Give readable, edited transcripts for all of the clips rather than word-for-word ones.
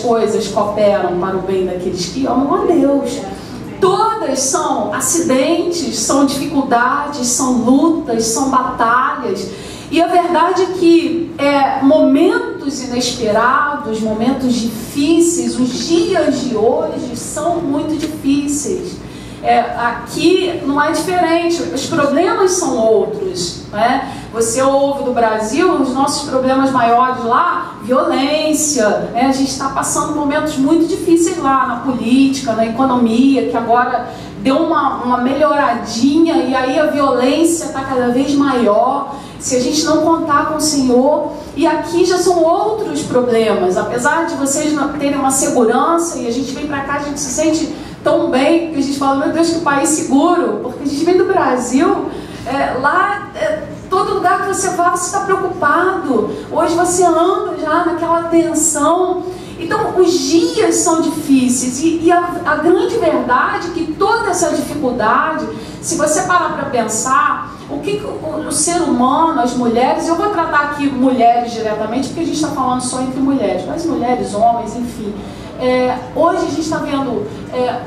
coisas cooperam para o bem daqueles que amam a Deus. Todas são acidentes, são dificuldades, são lutas, são batalhas. E a verdade é que momentos inesperados, momentos difíceis, os dias de hoje são muito difíceis. Aqui não é diferente, os problemas são outros, né? Você ouve do Brasil, os nossos problemas maiores lá, violência, né? A gente está passando momentos muito difíceis lá na política, na economia, que agora deu uma melhoradinha e aí a violência está cada vez maior. Se a gente não contar com o Senhor, e aqui já são outros problemas, apesar de vocês não terem uma segurança, e a gente vem para cá, a gente se sente tão bem, que a gente fala, meu Deus, que país seguro, porque a gente vem do Brasil, lá, todo lugar que você vai, você está preocupado, hoje você anda já naquela tensão. Então, os dias são difíceis, e a grande verdade é que toda essa dificuldade, se você parar para pensar, o que o ser humano, as mulheres, eu vou tratar aqui mulheres diretamente, porque a gente está falando só entre mulheres, mas mulheres, homens, enfim. Hoje a gente está vendo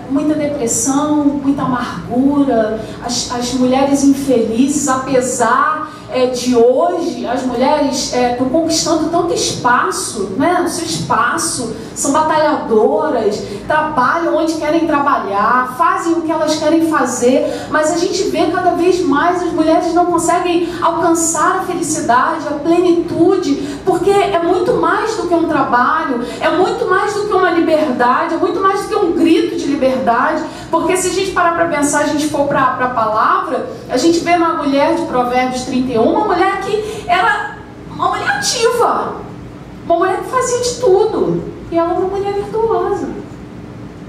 muita depressão, muita amargura, as mulheres infelizes, apesar de hoje as mulheres estão conquistando tanto espaço, né? O seu espaço, são batalhadoras, trabalham onde querem trabalhar, fazem o que elas querem fazer, mas a gente vê cada vez mais as mulheres não conseguem alcançar a felicidade, a plenitude, porque é muito mais do que um trabalho, é muito mais do que uma liberdade, é muito mais do que um grito de liberdade, porque se a gente parar para pensar, a gente for para a palavra, a gente vê na mulher de Provérbios 31, uma mulher que era uma mulher ativa, uma mulher que fazia de tudo, e ela era uma mulher virtuosa,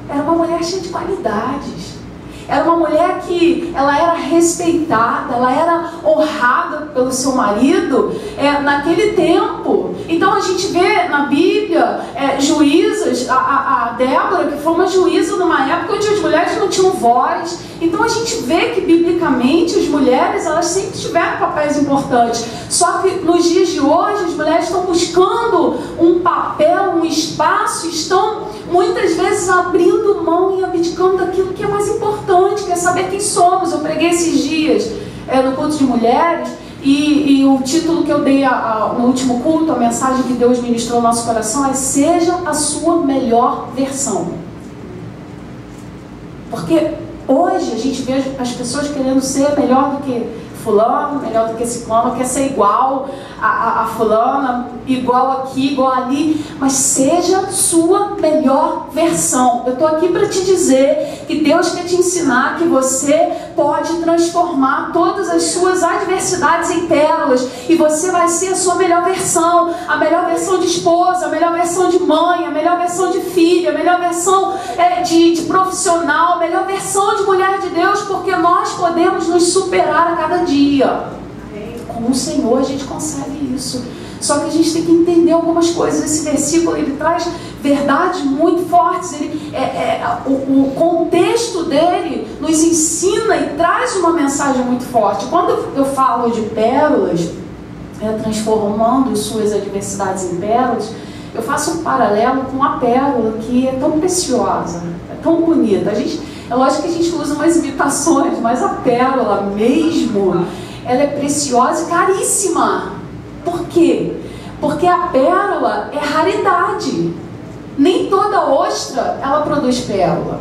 era uma mulher cheia de qualidades, era uma mulher que ela era respeitada, ela era honrada pelo seu marido naquele tempo. Então a gente vê na Bíblia juízas, a Débora, que foi uma juíza numa época onde as mulheres não tinham voz. Então a gente vê que biblicamente as mulheres, elas sempre tiveram papéis importantes. Só que nos dias de hoje as mulheres estão buscando um papel, um espaço, estão muitas vezes abrindo mão e abdicando daquilo que é mais importante, que é saber quem somos. Eu preguei esses dias no culto de mulheres e o título que eu dei no último culto, a mensagem que Deus ministrou no nosso coração é: seja a sua melhor versão. Porque hoje a gente vê as pessoas querendo ser melhor do que fulano, melhor do que ciclano, quer ser igual a fulana, igual aqui, igual ali, mas seja sua melhor versão. Eu estou aqui para te dizer que Deus quer te ensinar que você pode transformar todas as suas adversidades em pérolas, e você vai ser a sua melhor versão, a melhor versão de esposa, a melhor versão de mãe, a melhor versão de filha, a melhor versão de profissional, a melhor versão de mulher de Deus, porque nós podemos nos superar a cada dia. Com o Senhor a gente consegue isso. Só que a gente tem que entender algumas coisas. Esse versículo, ele traz verdades muito fortes. O contexto dele nos ensina e traz uma mensagem muito forte. Quando eu falo de pérolas, transformando suas adversidades em pérolas, eu faço um paralelo com a pérola, que é tão preciosa, é tão bonita. É lógico que a gente usa umas imitações, mas a pérola mesmo, ela é preciosa e caríssima. Por quê? Porque a pérola é raridade. Nem toda ostra, ela produz pérola.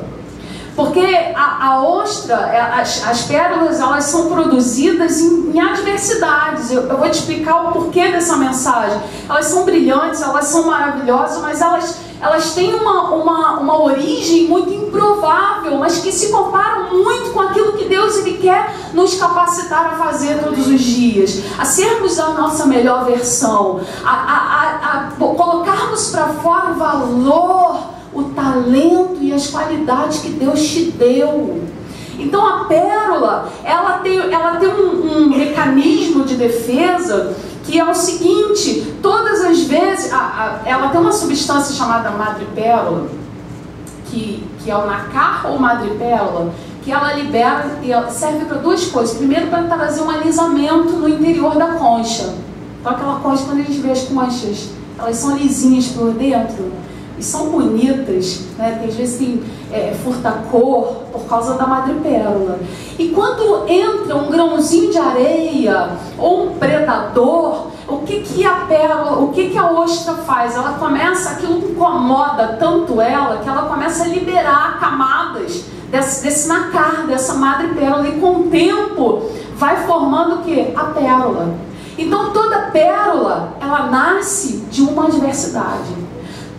Porque a ostra, as pérolas, elas são produzidas em adversidades. Eu vou te explicar o porquê dessa mensagem. Elas são brilhantes, elas são maravilhosas, mas elas têm uma origem muito improvável, mas que se comparam muito com aquilo que Deus ele quer nos capacitar a fazer todos os dias, a sermos a nossa melhor versão, a colocarmos para fora o valor, o talento e as qualidades que Deus te deu. Então a pérola, ela tem um mecanismo de defesa que é o seguinte: todas as vezes, ela tem uma substância chamada madrepérola, que é o nacar ou madrepérola, que ela libera, e ela serve para duas coisas. Primeiro, para trazer um alisamento no interior da concha. Então aquela concha, quando a gente vê as conchas, elas são lisinhas por dentro, e são bonitas, né? Às vezes tem furta-cor por causa da madrepérola. E quando entra um grãozinho de areia ou um predador, o que a pérola, o que a ostra faz? Ela começa, aquilo incomoda tanto ela, que ela começa a liberar camadas desse nacar, dessa madrepérola, e com o tempo vai formando o que? A pérola. Então toda pérola, ela nasce de uma adversidade.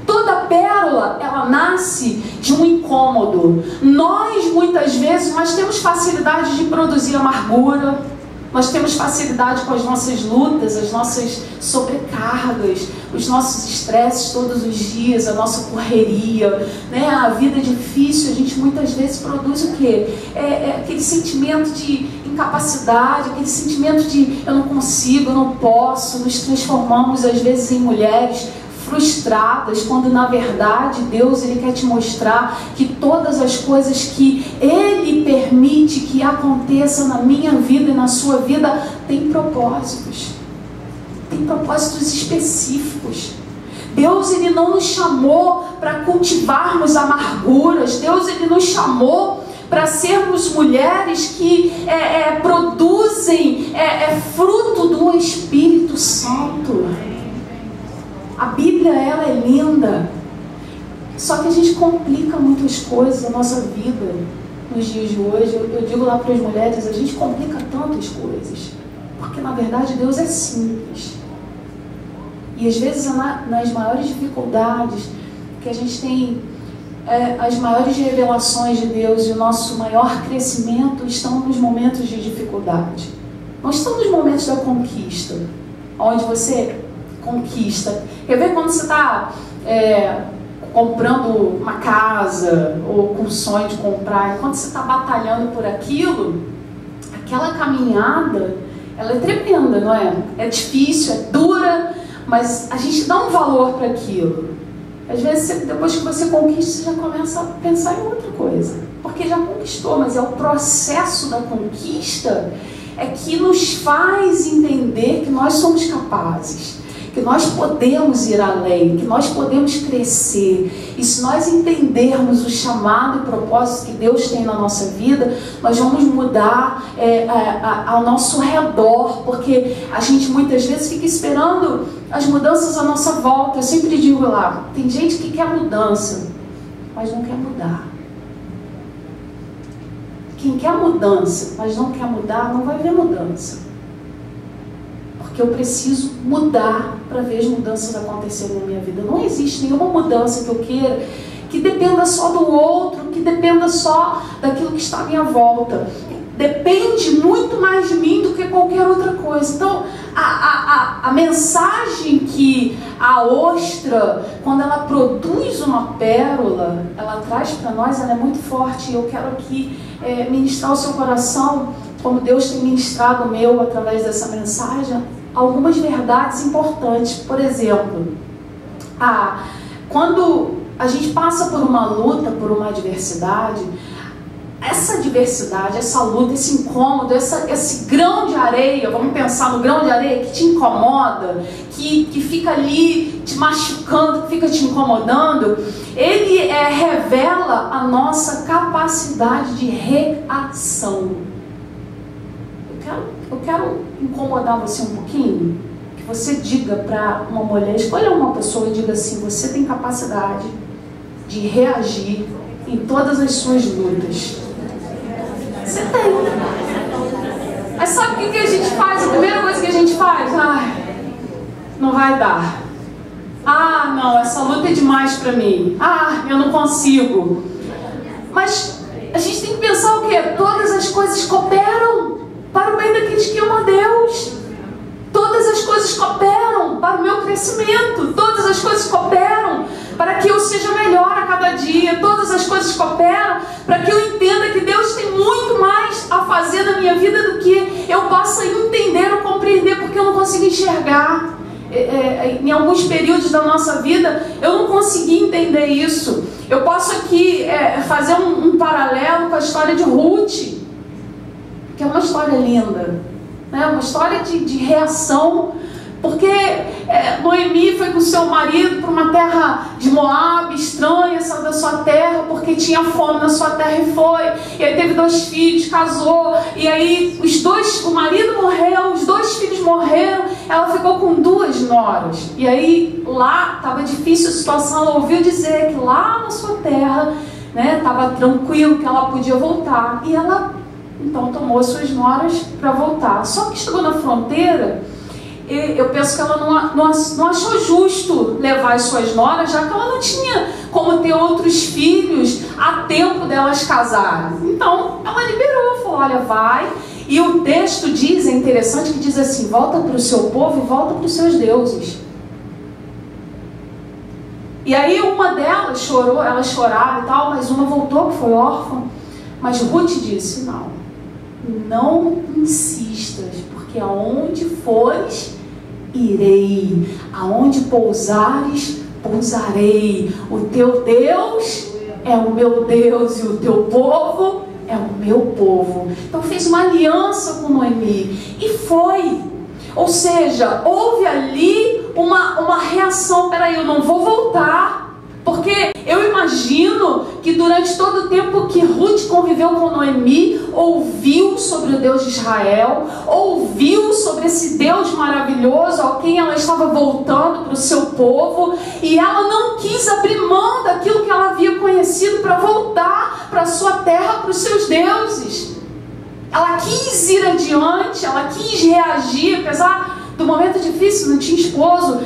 Toda pérola, ela nasce de um incômodo. Nós, muitas vezes, nós temos facilidade de produzir amargura, nós temos facilidade com as nossas lutas, as nossas sobrecargas, os nossos estresses todos os dias, a nossa correria, né? A vida difícil, a gente muitas vezes produz o quê? Aquele sentimento de incapacidade, aquele sentimento de eu não consigo, eu não posso. Nos transformamos às vezes em mulheres frustradas, quando na verdade Deus, Ele quer te mostrar que todas as coisas que Ele permite que aconteçam na minha vida e na sua vida tem propósitos específicos. Deus, Ele não nos chamou para cultivarmos amarguras. Deus, Ele nos chamou para sermos mulheres que produzem fruto do Espírito Santo. A Bíblia, ela é linda, só que a gente complica muitas coisas na nossa vida nos dias de hoje. Eu digo lá para as mulheres, a gente complica tantas coisas, porque na verdade Deus é simples. E às vezes nas maiores dificuldades que a gente tem, as maiores revelações de Deus e o nosso maior crescimento estão nos momentos de dificuldade. Não estão nos momentos da conquista, onde você conquista. Quer ver quando você está comprando uma casa ou com sonho de comprar, e quando você está batalhando por aquilo, aquela caminhada, ela é tremenda, não é? É difícil, é dura, mas a gente dá um valor para aquilo. Às vezes, depois que você conquista, você já começa a pensar em outra coisa, porque já conquistou, mas é o processo da conquista que nos faz entender que nós somos capazes, que nós podemos ir além, que nós podemos crescer. E se nós entendermos o chamado e propósito que Deus tem na nossa vida, nós vamos mudar ao nosso redor, porque a gente muitas vezes fica esperando as mudanças à nossa volta. Eu sempre digo lá, tem gente que quer mudança, mas não quer mudar. Quem quer mudança, mas não quer mudar, não vai ver mudança. Porque eu preciso mudar para ver as mudanças acontecerem na minha vida. Não existe nenhuma mudança que eu queira que dependa só do outro, que dependa só daquilo que está à minha volta. Depende muito mais de mim do que qualquer outra coisa. Então, a mensagem que a ostra, quando ela produz uma pérola, ela traz para nós, ela é muito forte. Eu quero aqui ministrar o seu coração, como Deus tem ministrado o meu através dessa mensagem, algumas verdades importantes. Por exemplo, quando a gente passa por uma luta, por uma adversidade, essa adversidade, essa luta, esse incômodo, esse grão de areia, vamos pensar no grão de areia que te incomoda, que fica ali te machucando, que fica te incomodando, ele revela a nossa capacidade de reação. Eu quero incomodar você um pouquinho, que você diga para uma mulher, escolha uma pessoa e diga assim: você tem capacidade de reagir em todas as suas lutas. Você tem. Mas sabe o que a gente faz? A primeira coisa que a gente faz? Não vai dar. Não, essa luta é demais para mim. Eu não consigo. Mas a gente tem que pensar o quê? Todas as coisas cooperam para o bem daqueles que amam a Deus. Todas as coisas cooperam para o meu crescimento. Todas as coisas cooperam para que eu seja melhor a cada dia. Todas as coisas cooperam para que eu entenda que Deus tem muito mais a fazer na minha vida do que eu possa entender ou compreender, porque eu não consigo enxergar. Em alguns períodos da nossa vida eu não consegui entender isso. Eu posso aqui fazer um paralelo com a história de Ruth, que é uma história linda, né? Uma história de reação Porque Noemi foi com seu marido para uma terra de Moab, estranha, saiu da sua terra, porque tinha fome na sua terra e foi. E aí teve 2 filhos, casou, e aí o marido morreu, os 2 filhos morreram, ela ficou com 2 noras. E aí lá estava difícil a situação, ela ouviu dizer que lá na sua terra, né, estava tranquilo, que ela podia voltar. E ela então tomou suas noras para voltar. Só que chegou na fronteira, eu penso que ela não achou justo levar as suas noras, já que ela não tinha como ter outros filhos a tempo delas casarem. Então ela liberou, falou: olha, vai. E o texto diz, é interessante, que diz assim: volta para o seu povo e volta para os seus deuses. E aí uma delas chorou, ela chorava e tal, mas uma voltou, que foi órfã. Mas Ruth disse: não insistas, porque aonde fores, irei, aonde pousares, pousarei. O teu Deus é o meu Deus e o teu povo é o meu povo. Então fez uma aliança com Noemi e foi. Ou seja, houve ali uma reação: peraí, eu não vou voltar. Porque eu imagino que durante todo o tempo que Ruth conviveu com Noemi, ouviu sobre o Deus de Israel, ouviu sobre esse Deus maravilhoso ao quem ela estava voltando para o seu povo, e ela não quis abrir mão daquilo que ela havia conhecido para voltar para a sua terra, para os seus deuses. Ela quis ir adiante, ela quis reagir, apesar do momento difícil, não tinha esposo,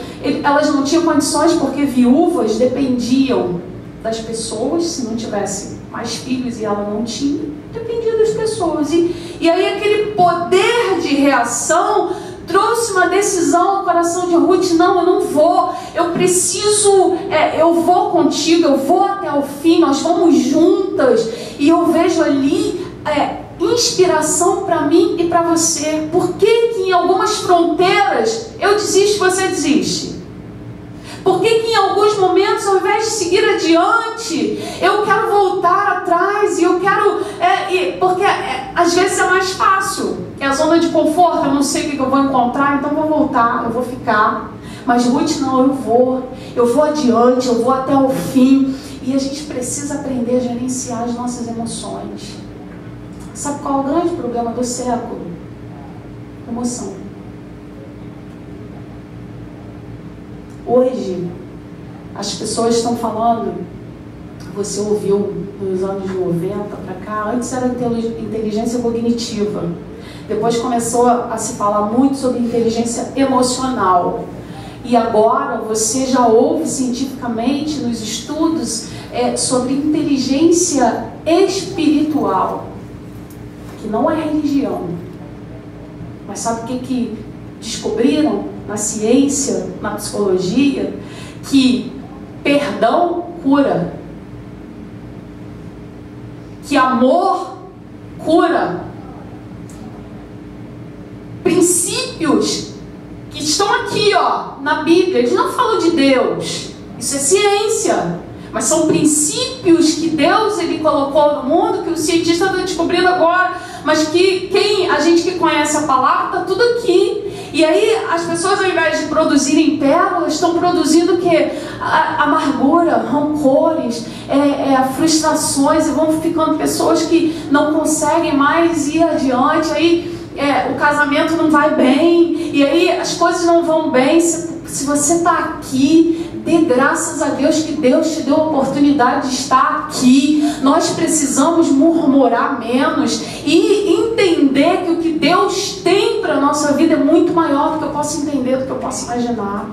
elas não tinham condições, porque viúvas dependiam das pessoas. Se não tivesse mais filhos e ela não tinha, dependia das pessoas. E aí aquele poder de reação trouxe uma decisão no coração de Ruth: não, eu não vou, eu preciso, eu vou contigo, eu vou até o fim, nós vamos juntas. E eu vejo ali inspiração para mim e para você. Por que em algumas fronteiras eu desisto, você desiste? Por que em alguns momentos, ao invés de seguir adiante, eu quero voltar atrás e eu quero... porque às vezes é mais fácil, é a zona de conforto. Eu não sei o que eu vou encontrar, então eu vou voltar, eu vou ficar. Mas Ruth, não, eu vou adiante, eu vou até o fim. E a gente precisa aprender a gerenciar as nossas emoções. Sabe qual é o grande problema do século? Emoção. Hoje, as pessoas estão falando, você ouviu nos anos 90 para cá, antes era inteligência cognitiva. Depois começou a se falar muito sobre inteligência emocional. E agora você já ouve cientificamente nos estudos sobre inteligência espiritual, que não é religião. Mas sabe o que descobriram na ciência, na psicologia? Que perdão cura, que amor cura. Princípios que estão aqui, na Bíblia, eles não falam de Deus, isso é ciência, mas são princípios que Deus ele colocou no mundo, que o cientista está descobrindo agora, mas que a gente que conhece a palavra, está tudo aqui. E aí as pessoas, ao invés de produzirem pérolas, estão produzindo o quê? Amargura, rancores, frustrações, e vão ficando pessoas que não conseguem mais ir adiante. Aí o casamento não vai bem, e aí as coisas não vão bem. Se você está aqui, dê graças a Deus que Deus te deu a oportunidade de estar aqui. Nós precisamos murmurar menos e entender que o que Deus tem para a nossa vida é muito maior do que eu posso entender, do que eu posso imaginar.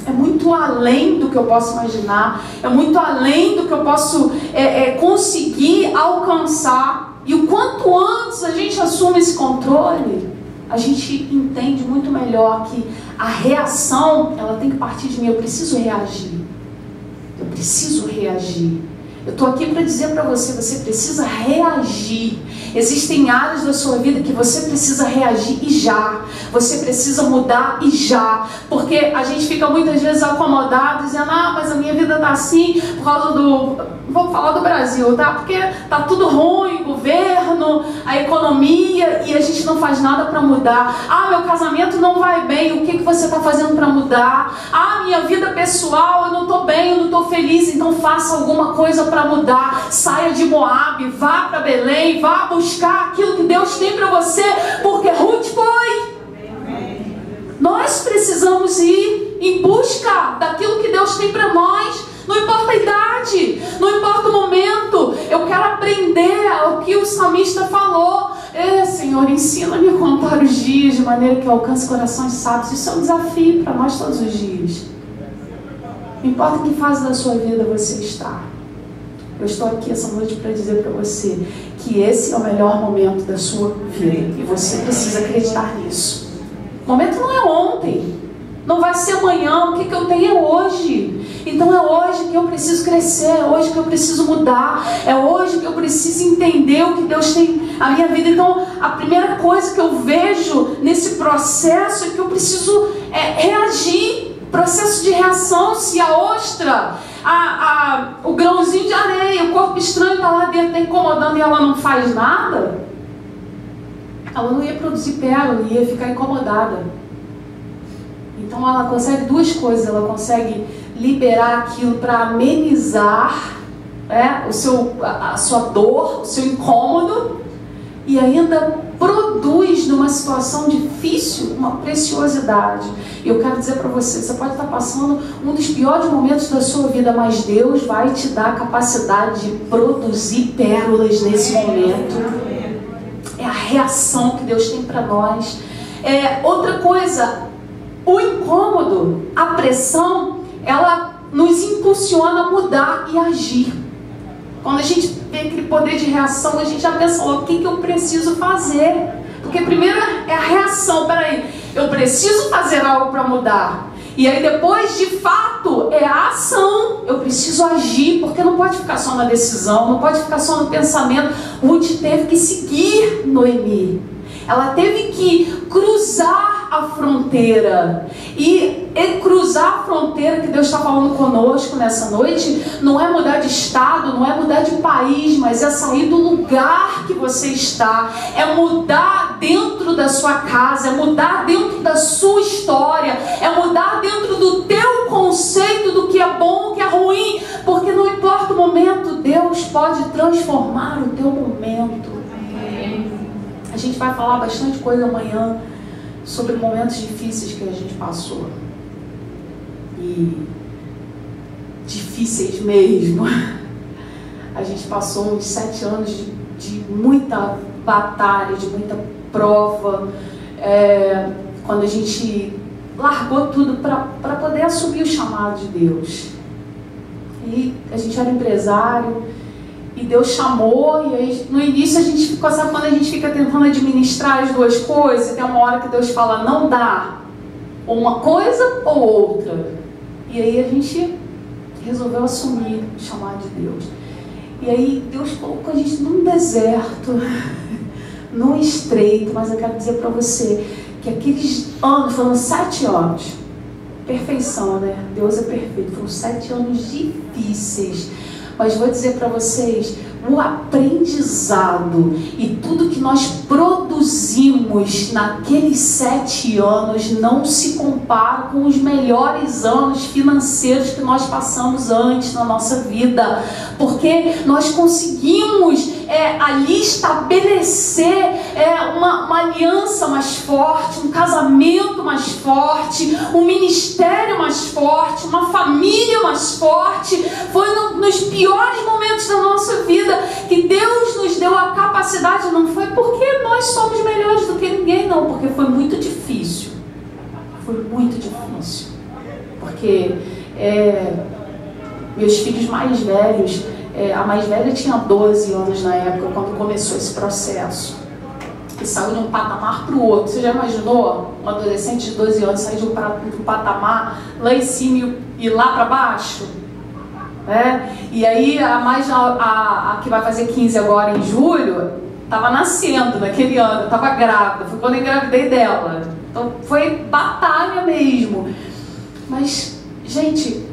É muito além do que eu posso imaginar, é muito além do que eu posso conseguir alcançar. E o quanto antes a gente assume esse controle, a gente entende muito melhor que a reação, ela tem que partir de mim. Eu preciso reagir. Eu preciso reagir. Eu estou aqui para dizer para você, você precisa reagir. Existem áreas da sua vida que você precisa reagir e já. Você precisa mudar e já. Porque a gente fica muitas vezes acomodado, dizendo, ah, mas a minha vida está assim por causa do... Vamos falar do Brasil, tá? Porque tá tudo ruim, o governo, a economia, e a gente não faz nada para mudar. Ah, meu casamento não vai bem, o que você está fazendo para mudar? Ah, minha vida pessoal, eu não estou bem, eu não estou feliz, então faça alguma coisa para mudar. Saia de Moabe, vá para Belém, vá buscar aquilo que Deus tem para você, porque Ruth foi. Nós precisamos ir em busca daquilo que Deus tem para nós. Não importa a idade, não importa o momento. Eu quero aprender o que o salmista falou. Senhor, ensina-me a contar os dias de maneira que eu alcance corações sábios. Isso é um desafio para nós todos os dias. Não importa em que fase da sua vida você está. Eu estou aqui essa noite para dizer para você que esse é o melhor momento da sua vida. E você precisa acreditar nisso. O momento não é ontem. Não vai ser amanhã. O que eu tenho é hoje. Então é hoje que eu preciso crescer. É hoje que eu preciso mudar. É hoje que eu preciso entender o que Deus tem na minha vida. Então a primeira coisa que eu vejo nesse processo é que eu preciso reagir. Processo de reação. Se a ostra, o grãozinho de areia, o corpo estranho está lá dentro, está incomodando e ela não faz nada, ela não ia produzir pérola, ia ficar incomodada. Então ela consegue duas coisas. Ela consegue liberar aquilo para amenizar a sua dor, o seu incômodo, e ainda produz numa situação difícil uma preciosidade. E eu quero dizer para você, você pode estar passando um dos piores momentos da sua vida, mas Deus vai te dar a capacidade de produzir pérolas nesse momento. É a reação que Deus tem para nós. Outra coisa, o incômodo, a pressão, ela nos impulsiona a mudar e agir. Quando a gente vê aquele poder de reação, a gente já pensa, o que eu preciso fazer? Porque primeiro é a reação, peraí, eu preciso fazer algo para mudar. E aí depois, de fato, é a ação. Eu preciso agir, porque não pode ficar só na decisão, não pode ficar só no pensamento. Ruth teve que seguir Noemi. Ela teve que cruzar a fronteira. E cruzar a fronteira que Deus está falando conosco nessa noite não é mudar de estado, não é mudar de país, mas é sair do lugar que você está, é mudar dentro da sua casa, é mudar dentro da sua história, é mudar dentro do teu conceito do que é bom, o que é ruim, porque não importa o momento, Deus pode transformar o teu momento. A gente vai falar bastante coisa amanhã sobre momentos difíceis que a gente passou. E difíceis mesmo. A gente passou uns 7 anos de muita batalha, de muita prova. Quando a gente largou tudo para poder assumir o chamado de Deus. E a gente era empresário. E Deus chamou, e aí no início a gente ficou, sabe quando a gente fica tentando administrar as duas coisas, tem uma hora que Deus fala, não dá, ou uma coisa ou outra. E aí a gente resolveu assumir o chamado de Deus. E aí Deus colocou a gente num deserto, num estreito, mas eu quero dizer para você que aqueles anos, foram 7 anos, perfeição, né? Deus é perfeito, foram 7 anos difíceis. Mas vou dizer para vocês, o aprendizado e tudo que nós produzimos naqueles 7 anos não se compara com os melhores anos financeiros que nós passamos antes na nossa vida. Porque nós conseguimos ali estabelecer uma aliança mais forte, um casamento mais forte, um ministério mais forte, uma família mais forte. Foi nos piores momentos da nossa vida que Deus nos deu a capacidade. Não foi porque nós somos melhores do que ninguém, não, porque foi muito difícil. Foi muito difícil. Porque meus filhos mais velhos, a mais velha tinha 12 anos na época, quando começou esse processo. E saiu de um patamar para o outro. Você já imaginou um adolescente de 12 anos sair de um patamar lá em cima e lá para baixo? né? E aí a que vai fazer 15 agora em julho, estava nascendo naquele ano, estava grávida, foi quando eu engravidei dela. Então foi batalha mesmo. Mas, gente,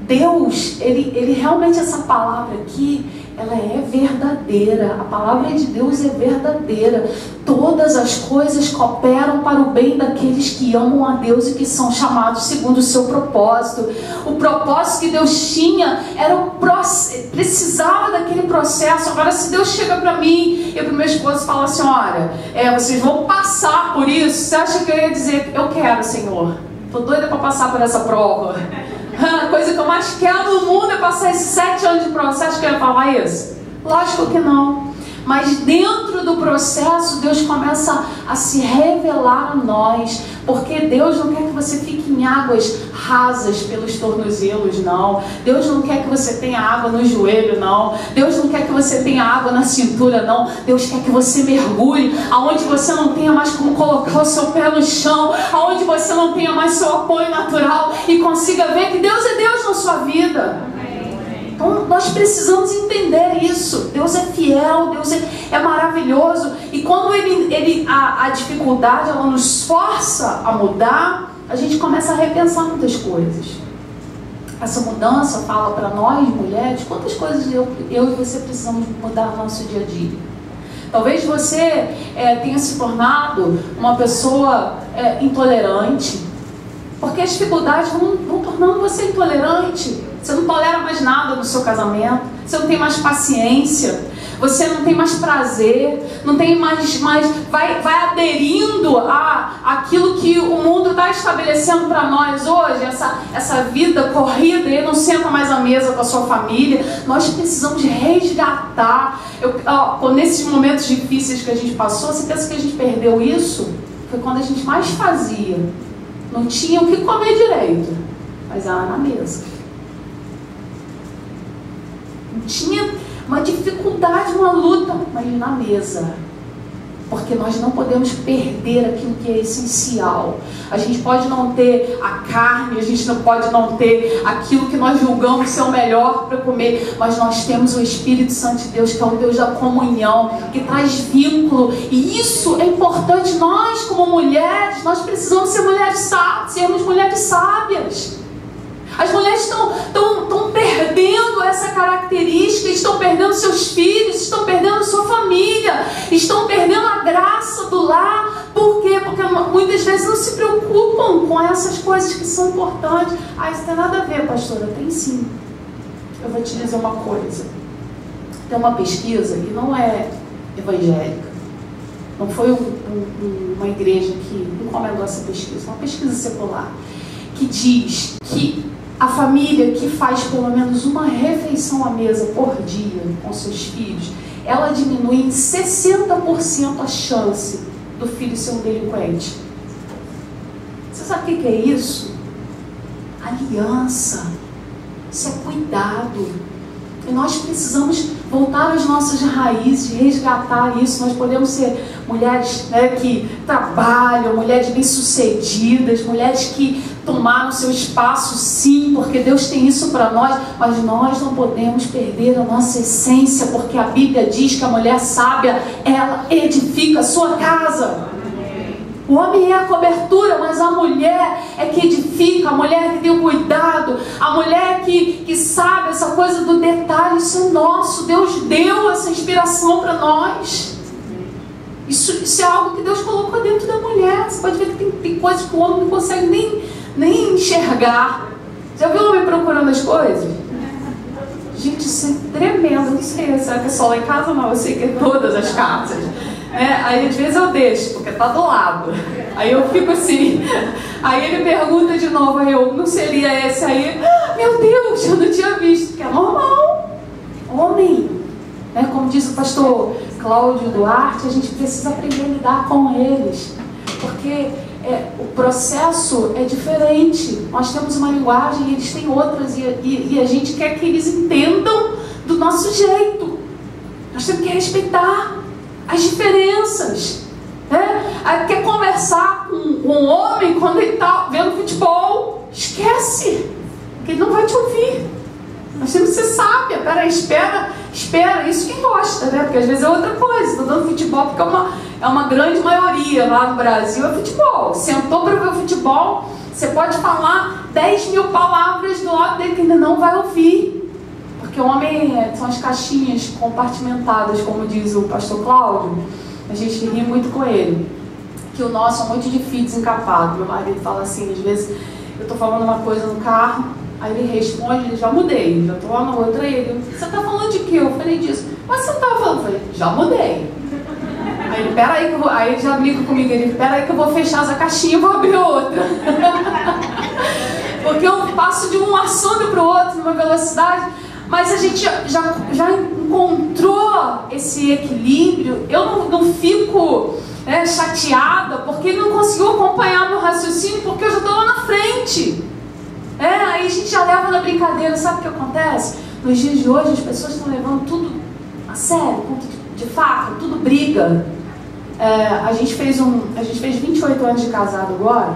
Deus, ele realmente, essa palavra aqui, ela é verdadeira. A palavra de Deus é verdadeira. Todas as coisas cooperam para o bem daqueles que amam a Deus e que são chamados segundo o seu propósito. O propósito que Deus tinha era precisava daquele processo. Agora, se Deus chega para mim e para o meu esposo e fala assim, olha, vocês vão passar por isso, você acha que eu ia dizer, eu quero, Senhor, estou doida para passar por essa prova? A coisa que eu mais quero no mundo é passar esses 7 anos de processo. Que eu ia falar isso? Lógico que não. Mas dentro do processo, Deus começa a se revelar a nós. Porque Deus não quer que você fique em águas rasas pelos tornozelos, não. Deus não quer que você tenha água no joelho, não. Deus não quer que você tenha água na cintura, não. Deus quer que você mergulhe aonde você não tenha mais como colocar o seu pé no chão, aonde você não tenha mais seu apoio natural e consiga ver que Deus é Deus na sua vida. Então nós precisamos entender isso. Deus é fiel, Deus é maravilhoso. E quando a dificuldade ela nos força a mudar, a gente começa a repensar muitas coisas. Essa mudança fala para nós, mulheres, quantas coisas eu e você precisamos mudar no nosso dia a dia. Talvez você tenha se tornado uma pessoa intolerante, porque as dificuldades vão tornando você intolerante. Você não tolera mais nada no seu casamento, você não tem mais paciência, você não tem mais prazer, não tem mais vai aderindo àquilo que o mundo está estabelecendo para nós hoje, essa vida corrida, e não senta mais à mesa com a sua família. Nós precisamos resgatar. Nesses momentos difíceis que a gente passou, você pensa que a gente perdeu isso? Foi quando a gente mais fazia. Não tinha o que comer direito, mas era na mesa. Não tinha uma dificuldade, uma luta, mas na mesa. Porque nós não podemos perder aquilo que é essencial. A gente pode não ter a carne, a gente não pode não ter aquilo que nós julgamos ser o melhor para comer, mas nós temos o Espírito Santo de Deus, que é o Deus da comunhão, que traz vínculo. E isso é importante. Nós, como mulheres, nós precisamos ser sermos mulheres sábias. As mulheres estão perdendo essa característica, estão perdendo seus filhos, estão perdendo sua família, estão perdendo a graça do lar. Por quê? Porque muitas vezes não se preocupam com essas coisas que são importantes. Isso tem nada a ver, pastora. Tem sim. Eu vou te dizer uma coisa. Tem uma pesquisa que não é evangélica. Não foi uma igreja que encomendou essa pesquisa. Uma pesquisa secular. Que diz que a família que faz pelo menos uma refeição à mesa por dia com seus filhos, ela diminui em 60% a chance do filho ser um delinquente. Você sabe o que é isso? Aliança. Isso é cuidado. E nós precisamos voltar às nossas raízes, resgatar isso. Nós podemos ser mulheres que trabalham, mulheres bem-sucedidas, mulheres que tomaram seu espaço, sim, porque Deus tem isso para nós, mas nós não podemos perder a nossa essência, porque a Bíblia diz que a mulher sábia, ela edifica a sua casa. O homem é a cobertura, mas a mulher é que edifica, a mulher que tem o cuidado, a mulher que sabe essa coisa do detalhe. Isso é nosso. Deus deu essa inspiração para nós. Isso é algo que Deus colocou dentro da mulher. Você pode ver que tem coisas que o homem não consegue nem enxergar. Já viu o homem procurando as coisas? Gente, isso é tremendo. Não sei, será que é só lá em casa? Não, eu sei que é todas as casas. Aí às vezes eu deixo, porque tá do lado. Aí eu fico assim. Aí ele pergunta de novo, aí eu, não seria esse aí? Meu Deus, eu não tinha visto. Que é normal. Homem, como diz o pastor Cláudio Duarte, a gente precisa aprender a lidar com eles. Porque o processo é diferente. Nós temos uma linguagem e eles têm outras. E a gente quer que eles entendam do nosso jeito. Nós temos que respeitar as diferenças. Quer conversar com um homem quando ele está vendo futebol? Esquece, porque ele não vai te ouvir. Nós temos que ser sábia. Peraí, espera. Isso quem gosta, né? Porque às vezes é outra coisa. Estou dando futebol porque é uma grande maioria lá no Brasil é futebol. Sentou para ver o futebol, você pode falar 10.000 palavras do lado dele que ainda não vai ouvir. Porque o homem são as caixinhas compartimentadas, como diz o pastor Cláudio. A gente ri muito com ele. Que o nosso é um monte de fio desencapado. Meu marido fala assim, às vezes eu estou falando uma coisa no carro, aí ele responde, já mudei, já estou lá na outra, ele, você está falando de quê? Eu falei disso. Mas você não estava falando? Eu falei, já mudei. Aí ele, peraí que eu vou, aí ele já brinca comigo, ele, peraí que eu vou fechar essa caixinha e vou abrir outra. Porque eu passo de um assunto para o outro numa velocidade, mas a gente já encontrou esse equilíbrio. Eu não fico chateada porque ele não conseguiu acompanhar meu raciocínio, porque eu já estou lá na frente. Aí a gente já leva na brincadeira. Sabe o que acontece? Nos dias de hoje as pessoas estão levando tudo a sério, de fato, tudo briga. A gente fez 28 anos de casado agora,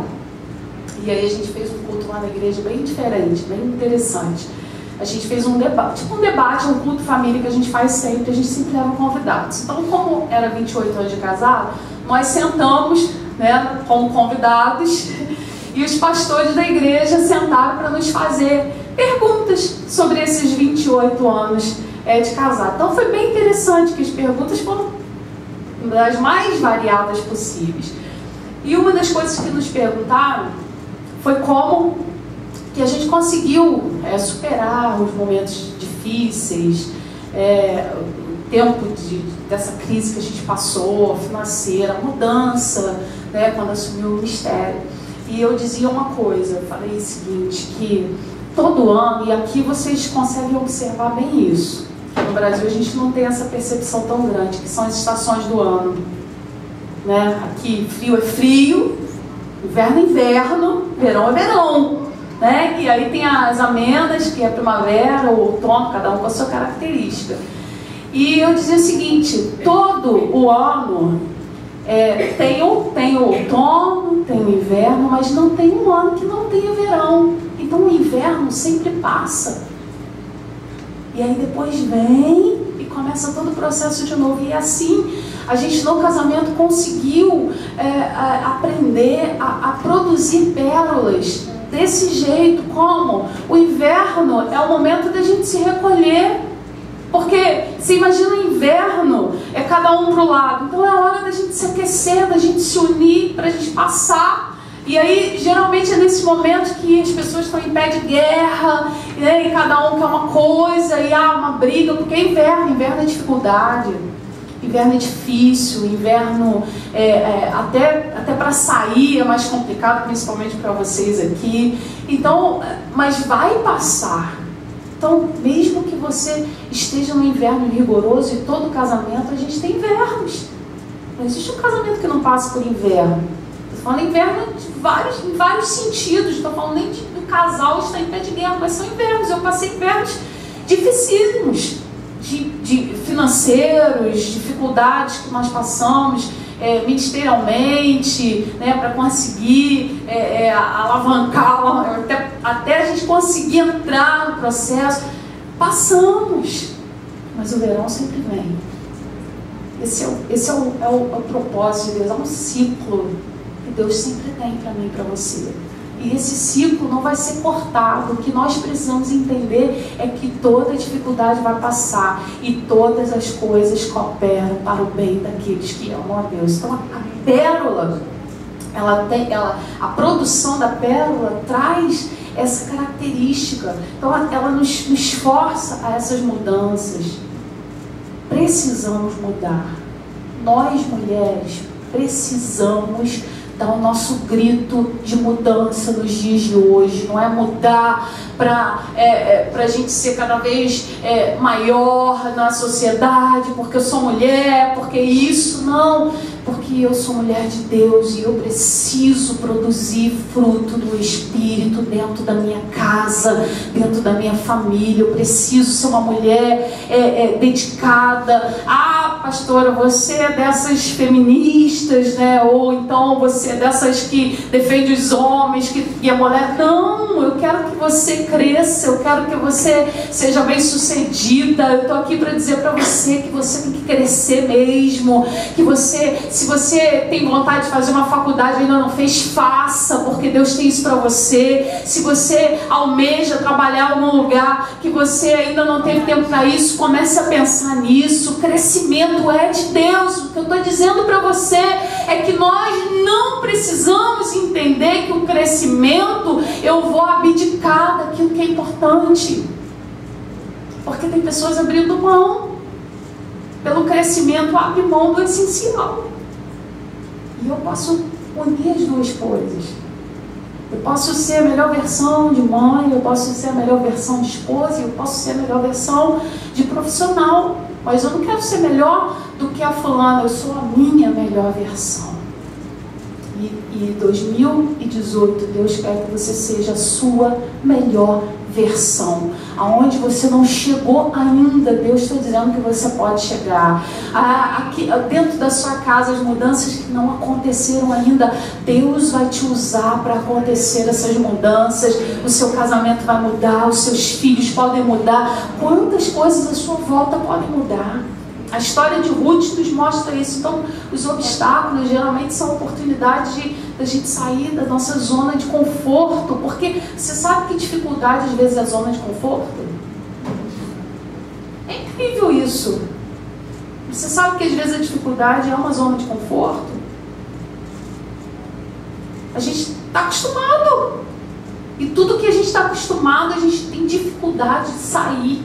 e aí a gente fez um culto lá na igreja bem diferente, bem interessante. A gente fez um debate, um culto família que a gente faz sempre, a gente sempre leva convidados. Então, como era 28 anos de casado, nós sentamos, como convidados, e os pastores da igreja sentaram para nos fazer perguntas sobre esses 28 anos de casado. Então foi bem interessante, que as perguntas foram das mais variadas possíveis. E uma das coisas que nos perguntaram foi como que a gente conseguiu superar os momentos difíceis, o tempo dessa crise que a gente passou, financeira, a mudança, quando assumiu o ministério. E eu dizia uma coisa, eu falei o seguinte, que todo ano, e aqui vocês conseguem observar bem isso, que no Brasil a gente não tem essa percepção tão grande, que são as estações do ano. Aqui frio é frio, inverno é inverno, verão é verão. E aí tem as amenas, que é primavera ou outono, cada um com a sua característica. E eu dizia o seguinte, todo o ano tem o outono, tem o inverno, mas não tem um ano que não tenha verão. Então o inverno sempre passa. E aí depois vem e começa todo o processo de novo. E assim, a gente no casamento conseguiu aprender a produzir pérolas desse jeito. Como o inverno é o momento da gente se recolher. Porque você imagina o inverno, cada um para o lado. Então é a hora da gente se aquecer, da gente se unir, para a gente passar. E aí, geralmente é nesse momento que as pessoas estão em pé de guerra, e cada um quer uma coisa, e há uma briga, porque é inverno é dificuldade, inverno é difícil, inverno até para sair é mais complicado, principalmente para vocês aqui. Então, mas vai passar. Então, mesmo que você esteja no inverno rigoroso, e todo casamento, a gente tem invernos. Não existe um casamento que não passe por inverno. Estou falando inverno em vários sentidos. Estou falando nem do casal estar em pé de guerra, mas são invernos. Eu passei invernos dificílimos, de financeiros, dificuldades que nós passamos ministerialmente, para conseguir alavancar, até a gente conseguir entrar no processo. Passamos, mas o verão sempre vem. Esse é o propósito de Deus, é um ciclo que Deus sempre tem para mim e para você. E esse ciclo não vai ser cortado. O que nós precisamos entender é que toda dificuldade vai passar e todas as coisas cooperam para o bem daqueles que amam a Deus. Então a pérola, a produção da pérola traz essa característica. Então ela nos força a essas mudanças. Precisamos mudar. Nós, mulheres, precisamos dar o nosso grito de mudança nos dias de hoje. Não é mudar para a gente ser cada vez maior na sociedade, porque eu sou mulher, porque isso, não. Porque eu sou mulher de Deus e eu preciso produzir fruto do Espírito dentro da minha casa, dentro da minha família. Eu preciso ser uma mulher dedicada a pastora, você é dessas feministas, né? Ou então você é dessas que defende os homens, e a mulher. Não, eu quero que você cresça, eu quero que você seja bem sucedida. Eu estou aqui para dizer para você que você tem que crescer mesmo, que você, se você tem vontade de fazer uma faculdade e ainda não fez, faça, porque Deus tem isso para você. Se você almeja trabalhar em algum lugar que você ainda não teve tempo para isso, comece a pensar nisso. O crescimento é de Deus. O que eu estou dizendo para você é que nós não precisamos entender que o crescimento eu vou abdicar daquilo que é importante, porque tem pessoas abrindo mão pelo crescimento, abre mão do essencial. E eu posso unir as duas coisas. Eu posso ser a melhor versão de mãe, eu posso ser a melhor versão de esposa, eu posso ser a melhor versão de profissional, mas eu não quero ser melhor do que a fulana, eu sou a minha melhor versão. E 2018, Deus quer que você seja a sua melhor versão. Aonde você não chegou ainda, Deus está dizendo que você pode chegar. Aqui dentro da sua casa, as mudanças que não aconteceram ainda, Deus vai te usar para acontecer essas mudanças. O seu casamento vai mudar, os seus filhos podem mudar. Quantas coisas à sua volta podem mudar? A história de Ruth nos mostra isso. Então, os obstáculos geralmente são oportunidades da gente sair da nossa zona de conforto. Porque você sabe que dificuldade às vezes é a zona de conforto? É incrível isso. Você sabe que às vezes a dificuldade é uma zona de conforto? A gente está acostumado. E tudo que a gente está acostumado, a gente tem dificuldade de sair.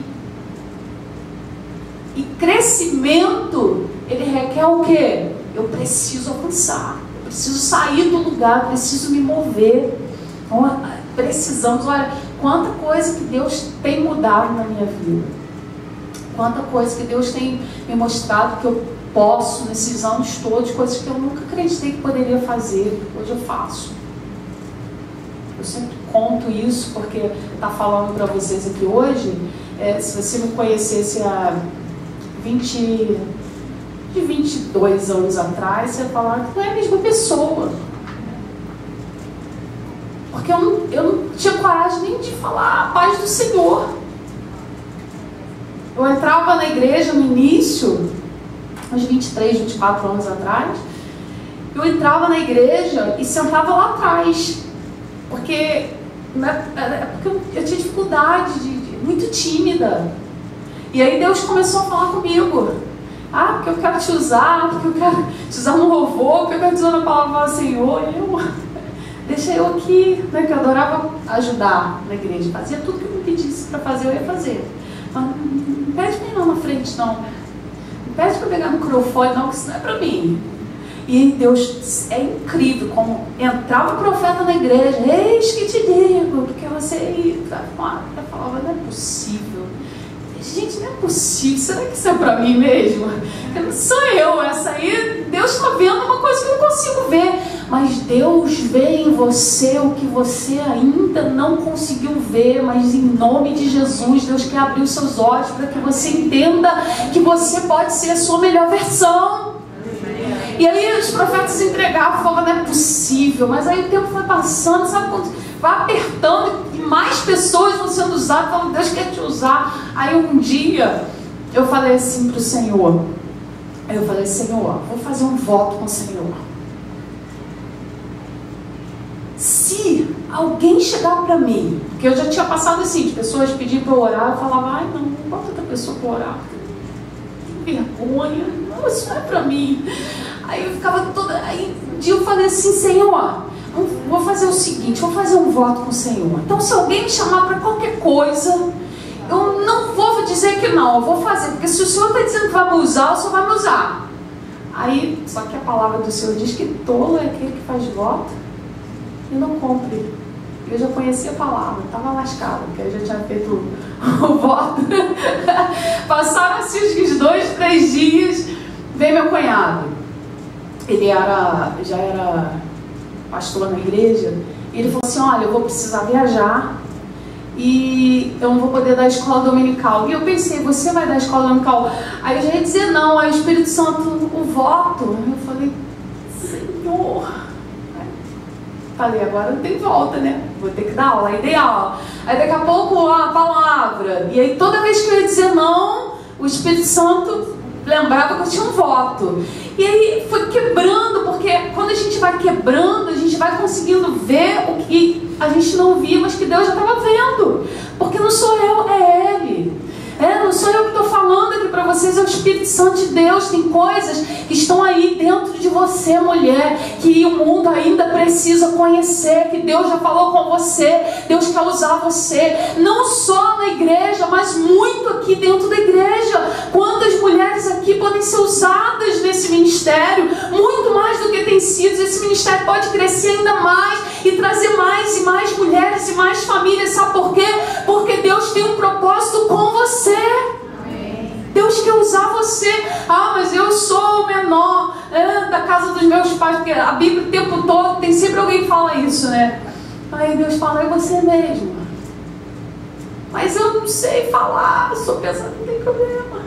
E crescimento, ele requer o quê? Eu preciso avançar, eu preciso sair do lugar, eu preciso me mover. Então, precisamos, olha, quanta coisa que Deus tem mudado na minha vida. Quanta coisa que Deus tem me mostrado que eu posso, nesses anos todos, coisas que eu nunca acreditei que poderia fazer, hoje eu faço. Eu sempre conto isso, porque está falando para vocês aqui hoje, se você me conhecesse há 22 anos atrás, você ia falar que não é a mesma pessoa. Porque eu não tinha coragem nem de falar a paz do Senhor. Eu entrava na igreja no início, uns 23, 24 anos atrás, eu entrava na igreja e sentava lá atrás. Porque eu tinha dificuldade, muito tímida. E aí Deus começou a falar comigo. Porque eu quero te usar, porque eu quero te usar no louvor, porque eu quero te usar na palavra do Senhor. E deixa eu aqui, né, que eu adorava ajudar na igreja. Fazia tudo que eu me pedisse para fazer, eu ia fazer. Então, não pede para ir lá na frente, não. Não pede para pegar no microfone, não, que isso não é para mim. E Deus, é incrível como entrava o profeta na igreja, eis que te digo, porque você falava, não é possível. Gente, não é possível, será que isso é pra mim mesmo? Sou eu, essa aí, Deus está vendo uma coisa que eu não consigo ver. Mas Deus vê em você o que você ainda não conseguiu ver. Mas em nome de Jesus, Deus quer abrir os seus olhos para que você entenda que você pode ser a sua melhor versão. E aí os profetas entregavam, falavam, não é possível. Mas aí o tempo foi passando, sabe quando vai apertando e mais pessoas vão sendo usadas, falando, Deus quer te usar. Aí um dia eu falei assim para o Senhor, Senhor, vou fazer um voto com o Senhor. Se alguém chegar para mim, porque eu já tinha passado assim, de pessoas pedindo para eu orar, eu falava, não bota outra pessoa para orar, que vergonha, não, isso não é para mim. Aí eu ficava toda, aí um dia eu falei assim, Senhor, vou fazer o seguinte, vou fazer um voto com o Senhor. Então se alguém me chamar para qualquer coisa, eu não vou dizer que não, eu vou fazer, porque se o Senhor está dizendo que vai me usar, o Senhor vai me usar. Aí, só que a palavra do Senhor diz que tolo é aquele que faz voto e não cumpre. Eu já conhecia a palavra, estava lascado, porque eu já tinha feito o voto. Passaram assim uns 2, 3 dias, veio meu cunhado. Ele já era pastor na igreja, e ele falou assim, olha, eu vou precisar viajar, e eu não vou poder dar a escola dominical. E eu pensei, você vai dar a escola dominical? Aí eu já ia dizer não, aí o Espírito Santo, o voto. Eu falei, Senhor. Falei, agora não tem volta, né? Vou ter que dar aula. Aí dei aula. Aí daqui a pouco a palavra. E aí toda vez que eu ia dizer não, o Espírito Santo lembrava que eu tinha um voto. E aí foi quebrando, porque quando a gente vai quebrando, a gente vai conseguindo ver o que a gente não via, mas que Deus já estava vendo. Porque não sou eu, é Ele. Não sou eu que estou falando aqui para vocês, é o Espírito Santo de Deus. Tem coisas que estão aí dentro de você, mulher, que o mundo ainda precisa conhecer, que Deus já falou com você. Deus quer usar você, não só na igreja, mas muito aqui dentro da igreja. Quantas mulheres aqui podem ser usadas nesse ministério, muito mais do que tem sido. Esse ministério pode crescer ainda mais e trazer mais e mais mulheres e mais famílias. Sabe por quê? Porque Deus tem um propósito com você. Deus quer usar você. Ah, mas eu sou o menor da casa dos meus pais, porque a Bíblia o tempo todo tem sempre alguém que fala isso, né? Aí Deus fala, é você mesmo. Mas eu não sei falar, sou pesada, não tem problema.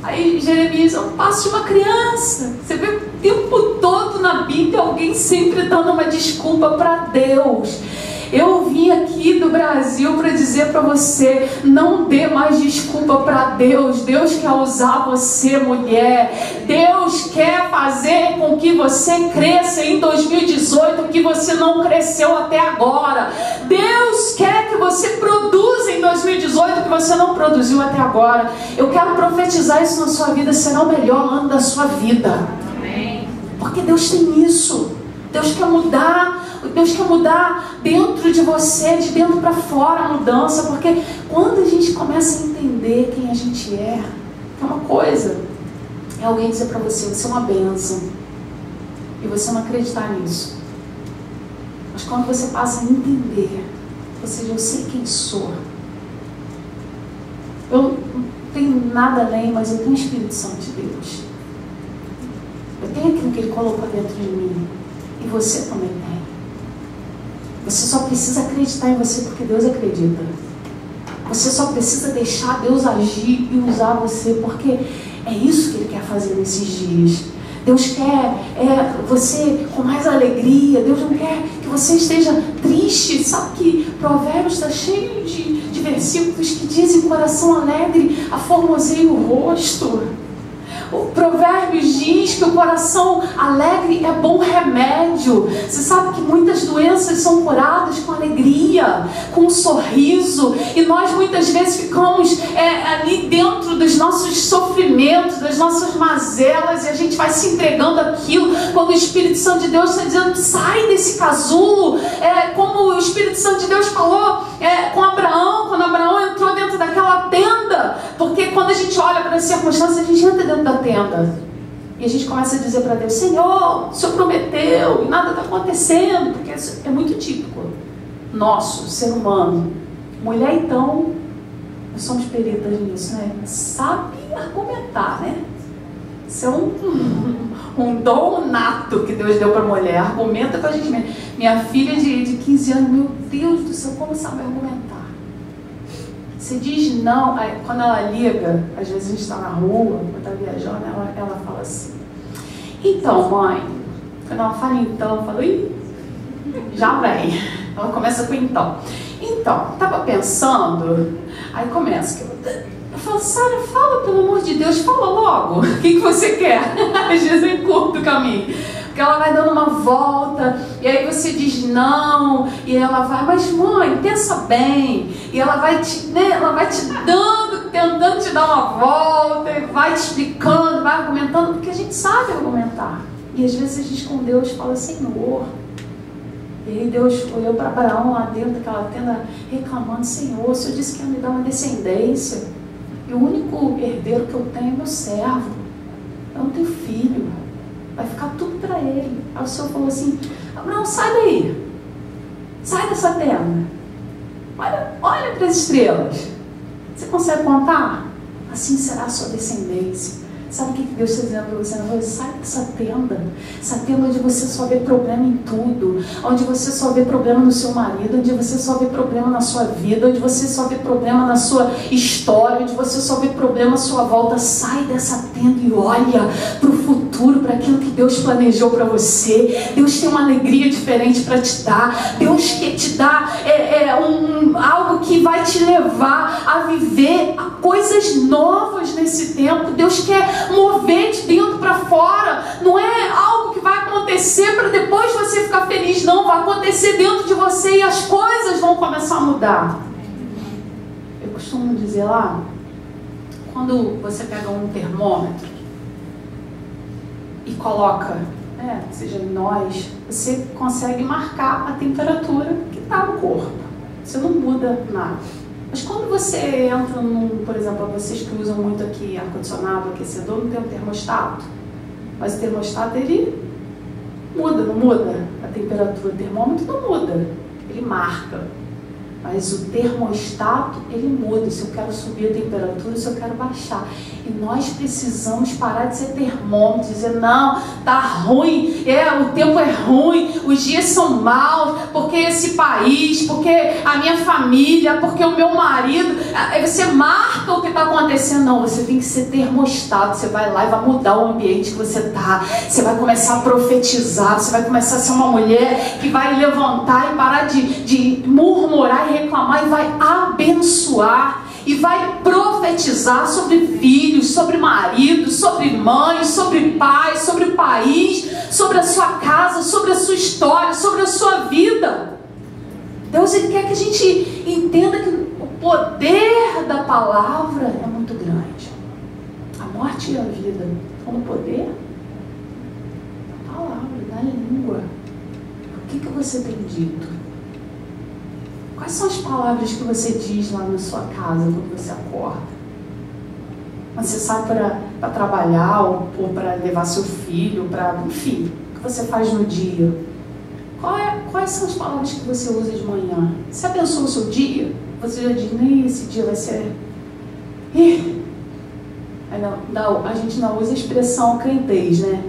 Aí Jeremias é um passo de uma criança. Você vê o tempo todo na Bíblia alguém sempre dando uma desculpa para Deus. Eu vim aqui do Brasil para dizer para você, não dê mais desculpa para Deus. Deus quer usar você, mulher. Deus quer fazer com que você cresça em 2018 o que você não cresceu até agora. Deus quer que você produza em 2018 o que você não produziu até agora. Eu quero profetizar isso na sua vida. Será o melhor ano da sua vida. Amém. Porque Deus tem isso. Deus quer mudar. Deus quer mudar dentro de você, de dentro para fora, a mudança. Porque quando a gente começa a entender quem a gente é uma coisa é alguém dizer para você, você é uma bênção, e você não acreditar nisso. Mas quando você passa a entender, ou seja, eu sei quem sou, eu não tenho nada além, mas eu tenho o Espírito Santo de Deus. Eu tenho aquilo que Ele colocou dentro de mim, e você também tem. Você só precisa acreditar em você porque Deus acredita. Você só precisa deixar Deus agir e usar você, porque é isso que Ele quer fazer nesses dias. Deus quer você com mais alegria. Deus não quer que você esteja triste. Sabe que Provérbios está cheio de versículos que dizem: coração alegre aformoseia o rosto. O Provérbios diz que o coração alegre é bom remédio. Você sabe que muitas doenças são curadas com alegria, com um sorriso. E nós muitas vezes ficamos ali dentro dos nossos sofrimentos, das nossas mazelas, e a gente vai se entregando àquilo, quando o Espírito Santo de Deus está dizendo: sai desse casulo. Como o Espírito Santo de Deus falou com Abraão, quando Abraão entrou dentro daquela tenda. Porque quando a gente olha para as circunstâncias, a gente entra dentro da tenda e a gente começa a dizer para Deus: Senhor, o Senhor prometeu e nada está acontecendo. Porque isso é muito típico nosso, ser humano. Mulher, então, nós somos peritas nisso, né? Sabe argumentar, né? Isso é um dom nato que Deus deu para a mulher. Argumenta com a gente mesmo. Minha filha de 15 anos, meu Deus do céu, como sabe argumentar? Você diz não, aí, quando ela liga, às vezes a gente está na rua, quando está viajando, ela fala assim: então, mãe. Quando ela fala então, eu falo: ih, já vem. Ela começa com então. Então, estava pensando, aí começa. Eu falo: Sara, fala, pelo amor de Deus, fala logo. O que você quer? Às vezes eu encurto o caminho. Porque ela vai dando uma volta, e aí você diz não, e ela vai: mas mãe, pensa bem. E ela vai te dando, tentando te dar uma volta, e vai te explicando, vai argumentando, porque a gente sabe argumentar. E às vezes a gente com Deus fala: Senhor. E aí Deus olhou para Abraão lá dentro daquela tenda, reclamando: Senhor, o Senhor disse que ia me dar uma descendência, e o único herdeiro que eu tenho é meu servo, eu não tenho filho, vai ficar tudo para ele. Aí o Senhor falou assim: Abraão, sai daí, sai dessa tenda, olha para as estrelas, você consegue contar? Assim será a sua descendência. Sabe o que Deus está dizendo para você? Sai dessa tenda onde você só vê problema em tudo, onde você só vê problema no seu marido, onde você só vê problema na sua vida, onde você só vê problema na sua história, onde você só vê problema à sua volta. Sai dessa tenda e olha para o futuro, para aquilo que Deus planejou para você. Deus tem uma alegria diferente para te dar. Deus quer te dar algo que vai te levar a viver coisas novas nesse tempo. Deus quer mover de dentro para fora. Não é algo que vai acontecer para depois você ficar feliz, não. Vai acontecer dentro de você e as coisas vão começar a mudar. Eu costumo dizer lá, quando você pega um termômetro e coloca, seja em nós, você consegue marcar a temperatura que está no corpo. Você não muda nada. Mas quando você entra por exemplo, vocês que usam muito aqui ar-condicionado, aquecedor, não tem um termostato. Mas o termostato, ele muda, não muda? A temperatura, o termômetro não muda. Ele marca. Mas o termostato, ele muda. Se eu quero subir a temperatura, se eu quero baixar. E nós precisamos parar de ser termômetro, dizer, não, tá ruim, o tempo é ruim, os dias são maus, porque esse país, porque a minha família, porque o meu marido. Você marca o que está acontecendo. Não, você tem que ser termostato. Você vai lá e vai mudar o ambiente que você está. Você vai começar a profetizar, você vai começar a ser uma mulher que vai levantar e parar de murmurar e reclamar, e vai abençoar, e vai profetizar sobre filhos, sobre maridos, sobre mães, sobre pais, sobre o país, sobre a sua casa, sobre a sua história, sobre a sua vida. Deus, Ele quer que a gente entenda que o poder da palavra é muito grande. A morte e a vida estão no poder da palavra, da língua. O que você tem dito? Quais são as palavras que você diz lá na sua casa quando você acorda? Você sai para trabalhar ou para levar seu filho, enfim, o que você faz no dia? Quais são as palavras que você usa de manhã? Você abençoa o seu dia? Você já diz, esse dia vai ser... a gente não usa a expressão crentez, né?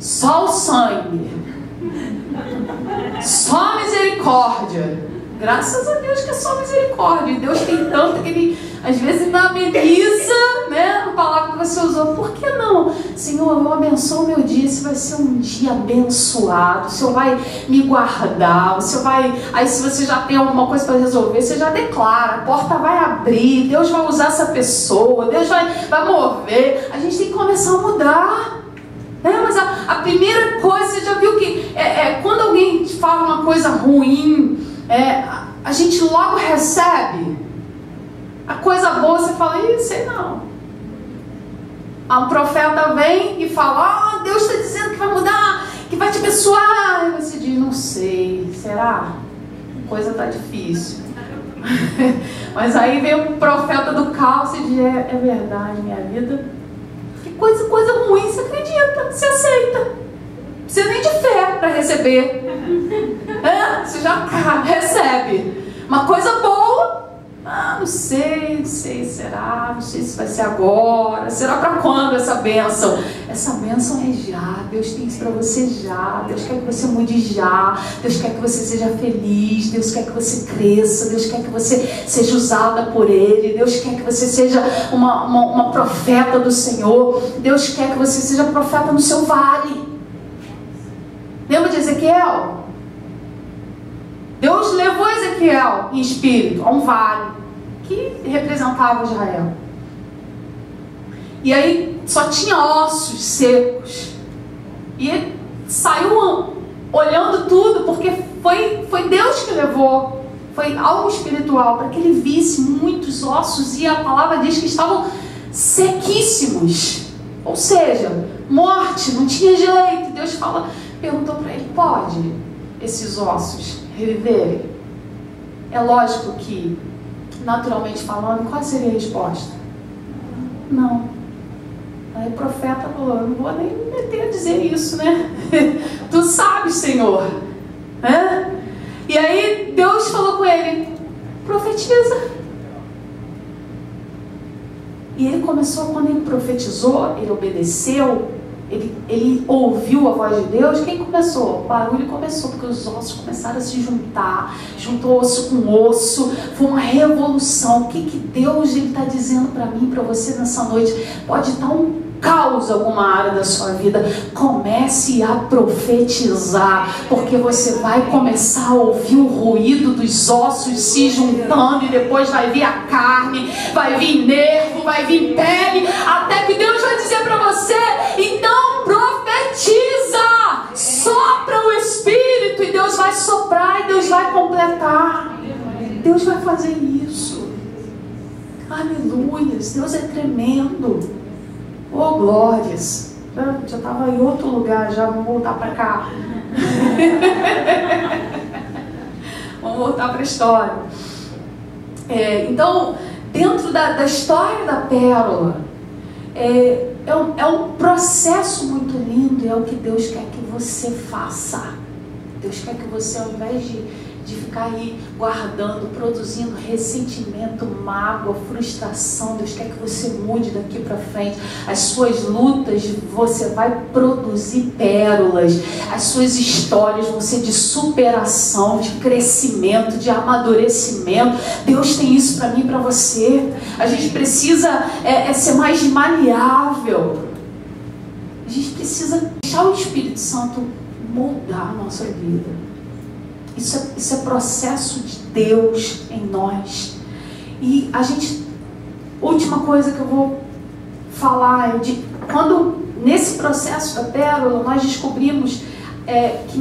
Só o sangue. Só misericórdia. Graças a Deus que é só misericórdia. E Deus tem tanto que Ele, às vezes, ainda ameniza, né, a palavra que você usou. Por que não? Senhor, eu abençoo o meu dia. Esse vai ser um dia abençoado. O Senhor vai me guardar. O Senhor vai... Aí, se você já tem alguma coisa para resolver, você já declara. A porta vai abrir. Deus vai usar essa pessoa. Deus vai mover. A gente tem que começar a mudar. Mas a primeira coisa, você já viu que quando alguém te fala uma coisa ruim... a gente logo recebe a coisa boa, você fala, sei não. Um profeta vem e fala, Deus está dizendo que vai mudar, que vai te abençoar. E você diz, não sei, será? A coisa está difícil. Mas aí vem o profeta do caos e diz, é verdade, minha vida. Que coisa ruim, você acredita, você aceita. Não precisa nem de fé para receber. Você já recebe. Uma coisa boa, não sei, será? Não sei se vai ser agora. Será para quando essa bênção? Essa bênção é já. Deus tem isso para você já. Deus quer que você mude já. Deus quer que você seja feliz. Deus quer que você cresça. Deus quer que você seja usada por Ele. Deus quer que você seja uma profeta do Senhor. Deus quer que você seja profeta no seu vale. Lembra de Ezequiel? Deus levou Ezequiel em espírito a um vale que representava Israel. E aí só tinha ossos secos. E ele saiu olhando tudo, porque foi Deus que levou. Foi algo espiritual, para que ele visse muitos ossos. E a palavra diz que estavam sequíssimos. Ou seja, morte, não tinha jeito. Deus perguntou para ele, pode esses ossos reviverem? É lógico que, naturalmente falando, qual seria a resposta? Não. Aí o profeta falou, eu não vou nem me meter a dizer isso, né? Tu sabes, Senhor. E aí Deus falou com ele, profetiza. E ele começou, quando ele profetizou, ele obedeceu, ele ouviu a voz de Deus. Quem começou? O barulho começou, porque os ossos começaram a se juntar, juntou osso com osso, foi uma revolução. O que Deus está dizendo para mim, para você nessa noite? Pode estar um caos em alguma área da sua vida, comece a profetizar, porque você vai começar a ouvir o ruído dos ossos se juntando, e depois vai vir a carne, vai vir nervo, vai vir pele, até que Deus vai dizer para você: então profetiza, sopra o Espírito, e Deus vai soprar e Deus vai completar. Deus vai fazer isso. Aleluia, Deus é tremendo. Oh, glórias. Já estava em outro lugar, já vamos voltar para cá. Vamos voltar para a história. Então, dentro da história da pérola, é um processo muito lindo, é o que Deus quer que você faça. Deus quer que você, ao invés de ficar aí guardando, produzindo ressentimento, mágoa, frustração, Deus quer que você mude daqui para frente. As suas lutas, você vai produzir pérolas. As suas histórias vão ser de superação, de crescimento, de amadurecimento. Deus tem isso para mim e para você. A gente precisa ser mais maleável. A gente precisa deixar o Espírito Santo moldar a nossa vida. Isso é processo de Deus em nós. E a gente, última coisa que eu vou falar é de quando nesse processo da pérola nós descobrimos que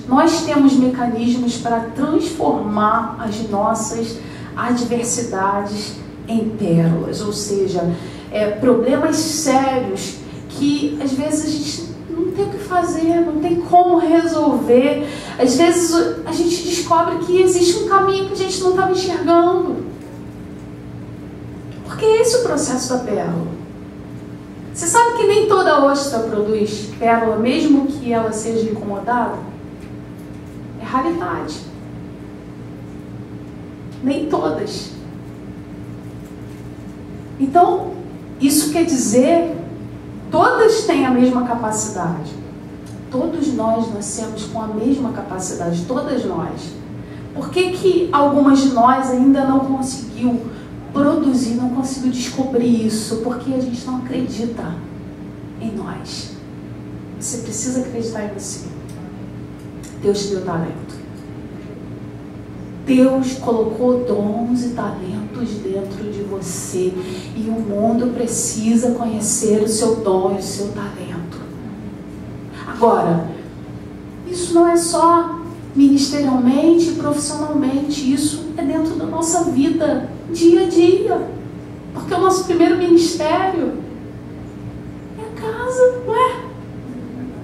nós temos mecanismos para transformar as nossas adversidades em pérolas, ou seja, problemas sérios que às vezes a gente não tem o que fazer, não tem como resolver. Às vezes a gente descobre que existe um caminho que a gente não estava enxergando. Porque esse é o processo da pérola. Você sabe que nem toda ostra produz pérola, mesmo que ela seja incomodada? É raridade. Nem todas. Então, isso quer dizer, todas têm a mesma capacidade. Todos nós nascemos com a mesma capacidade, todas nós. Por que algumas de nós ainda não conseguiu produzir, não conseguiu descobrir isso? Porque a gente não acredita em nós. Você precisa acreditar em você. Deus te deu talento. Deus colocou dons e talentos dentro de você. E o mundo precisa conhecer o seu dom e o seu talento. Agora, isso não é só ministerialmente e profissionalmente. Isso é dentro da nossa vida, dia a dia. Porque o nosso primeiro ministério é a casa, não é?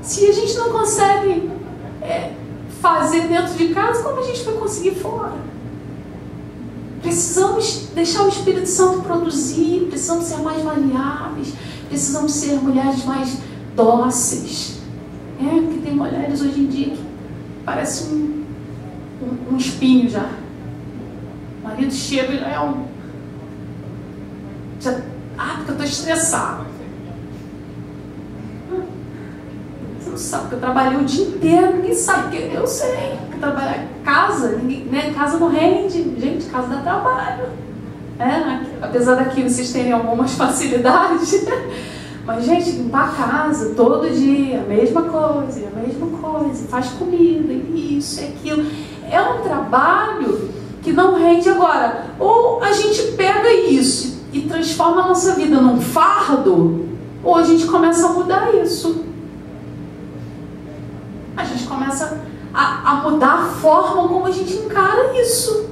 Se a gente não consegue fazer dentro de casa, como a gente vai conseguir fora? Precisamos deixar o Espírito Santo produzir, precisamos ser mais maleáveis, precisamos ser mulheres mais dóceis. Porque tem mulheres hoje em dia que parecem um espinho já. O marido chega e já é porque eu estou estressada. Você não sabe, porque eu trabalhei o dia inteiro, ninguém sabe, porque eu sei. Porque trabalhar em casa, casa não rende. Gente, casa dá trabalho. Apesar daqui vocês terem algumas facilidades. Mas, gente, limpar a casa todo dia, a mesma coisa, faz comida, isso e aquilo. É um trabalho que não rende. Agora, ou a gente pega isso e transforma a nossa vida num fardo, ou a gente começa a mudar isso. A gente começa a mudar a forma como a gente encara isso.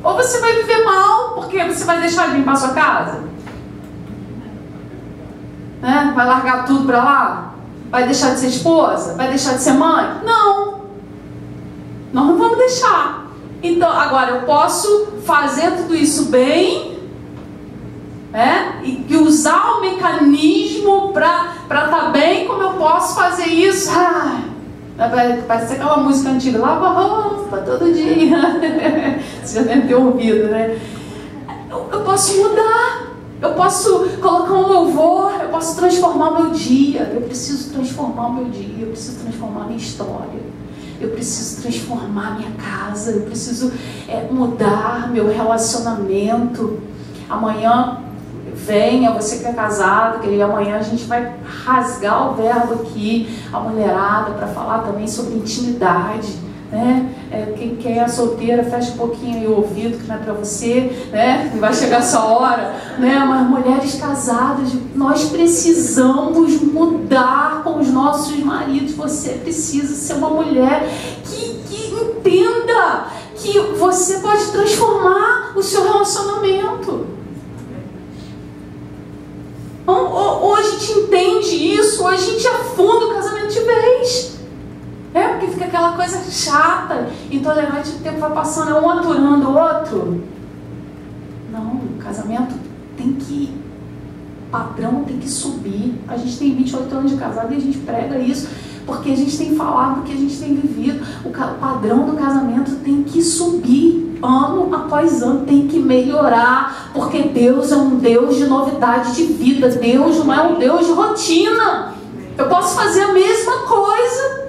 Ou você vai viver mal, porque você vai deixar de limpar a sua casa? Vai largar tudo pra lá? Vai deixar de ser esposa? Vai deixar de ser mãe? Não. Nós não vamos deixar. Então, agora eu posso fazer tudo isso bem, e usar o mecanismo para estar bem, como eu posso fazer isso? Parece aquela música antiga, lava roupa todo dia. Você já deve ter ouvido, né? Eu posso mudar. Eu posso colocar um louvor, eu posso transformar o meu dia. Eu preciso transformar o meu dia, eu preciso transformar a minha história. Eu preciso transformar a minha casa, eu preciso mudar meu relacionamento. Amanhã, venha, você que é casado, que amanhã a gente vai rasgar o verbo aqui, a mulherada, para falar também sobre intimidade, né? Quem é solteira, fecha um pouquinho aí o ouvido, que não é para você, né? Vai chegar a sua hora, né? Mas mulheres casadas, nós precisamos mudar com os nossos maridos. Você precisa ser uma mulher que entenda que você pode transformar o seu relacionamento. Ou a gente entende isso, ou a gente afunda o casamento de vez. Porque fica aquela coisa chata, intolerante, o tempo vai passando, é um aturando o outro. Não, o casamento tem que, o padrão tem que subir. A gente tem 28 anos de casado e a gente prega isso, porque a gente tem falado, porque a gente tem vivido. O padrão do casamento tem que subir, ano após ano, tem que melhorar, porque Deus é um Deus de novidade de vida. Deus não é um Deus de rotina. Eu posso fazer a mesma coisa,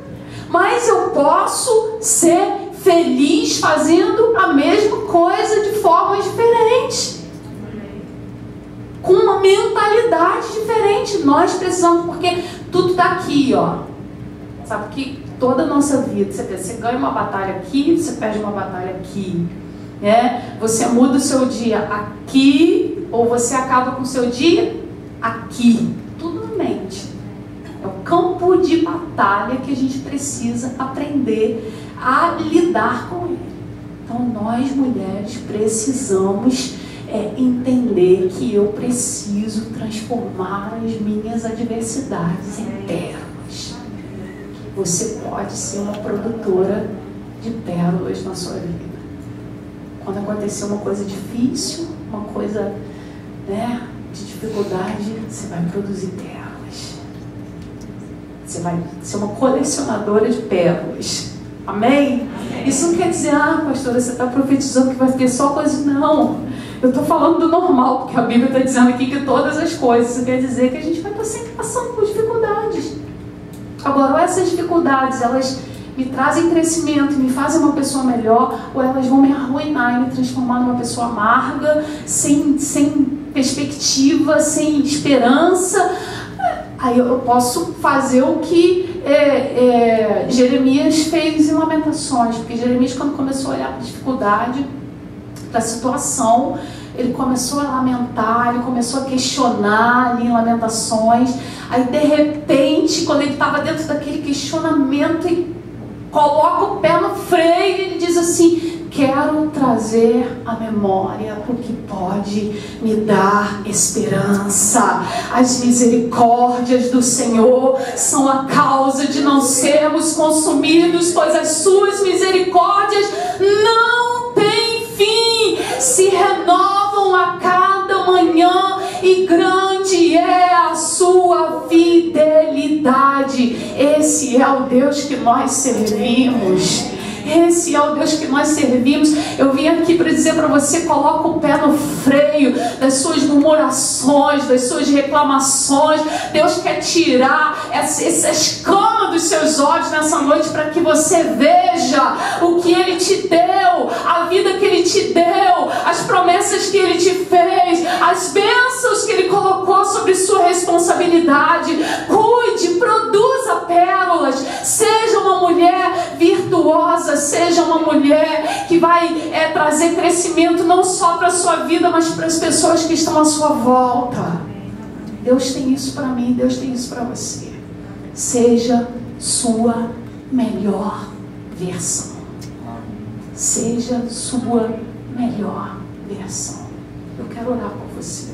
mas eu posso ser feliz fazendo a mesma coisa de formas diferentes, com uma mentalidade diferente. Nós precisamos, porque tudo está aqui, ó. Sabe que toda a nossa vida, você ganha uma batalha aqui, você perde uma batalha aqui, né? Você muda o seu dia aqui, ou você acaba com o seu dia aqui. Tudo na mente. É o campo de batalha que a gente precisa aprender a lidar com ele. Então nós mulheres precisamos entender que eu preciso transformar as minhas adversidades em pérolas. Você pode ser uma produtora de pérolas na sua vida. Quando acontecer uma coisa difícil, uma coisa, né, de dificuldade, você vai produzir pérolas. Você vai ser uma colecionadora de pérolas. Amém? Isso não quer dizer, pastora, você está profetizando que vai ter só coisas. Não. Eu estou falando do normal, porque a Bíblia está dizendo aqui que todas as coisas. Isso quer dizer que a gente vai estar sempre passando por dificuldades. Agora, ou essas dificuldades, elas me trazem crescimento e me fazem uma pessoa melhor, ou elas vão me arruinar e me transformar numa pessoa amarga, sem perspectiva, sem esperança. Aí eu posso fazer o que Jeremias fez em Lamentações, porque Jeremias, quando começou a olhar para a dificuldade, para a situação, ele começou a lamentar, ele começou a questionar ali em Lamentações. Aí de repente, quando ele estava dentro daquele questionamento, ele coloca o pé no freio e ele diz assim: quero trazer à memória o que pode me dar esperança. As misericórdias do Senhor são a causa de não sermos consumidos, pois as suas misericórdias não têm fim, se renovam a cada manhã, e grande é a sua fidelidade. Esse é o Deus que nós servimos. Esse é o Deus que nós servimos. Eu vim aqui para dizer para você: coloca o pé no freio das suas murmurações, das suas reclamações. Deus quer tirar essa escama dos seus olhos nessa noite, para que você veja o que Ele te deu, a vida que Ele te deu, as promessas que Ele te fez, as bênçãos que Ele colocou sobre sua responsabilidade. Cuide, produza pérolas, seja uma mulher virtuosa, seja uma mulher que vai trazer crescimento não só para a sua vida, mas para as pessoas que estão à sua volta. Deus tem isso para mim, Deus tem isso para você. Seja sua melhor versão. Seja sua melhor versão. Eu quero orar por você.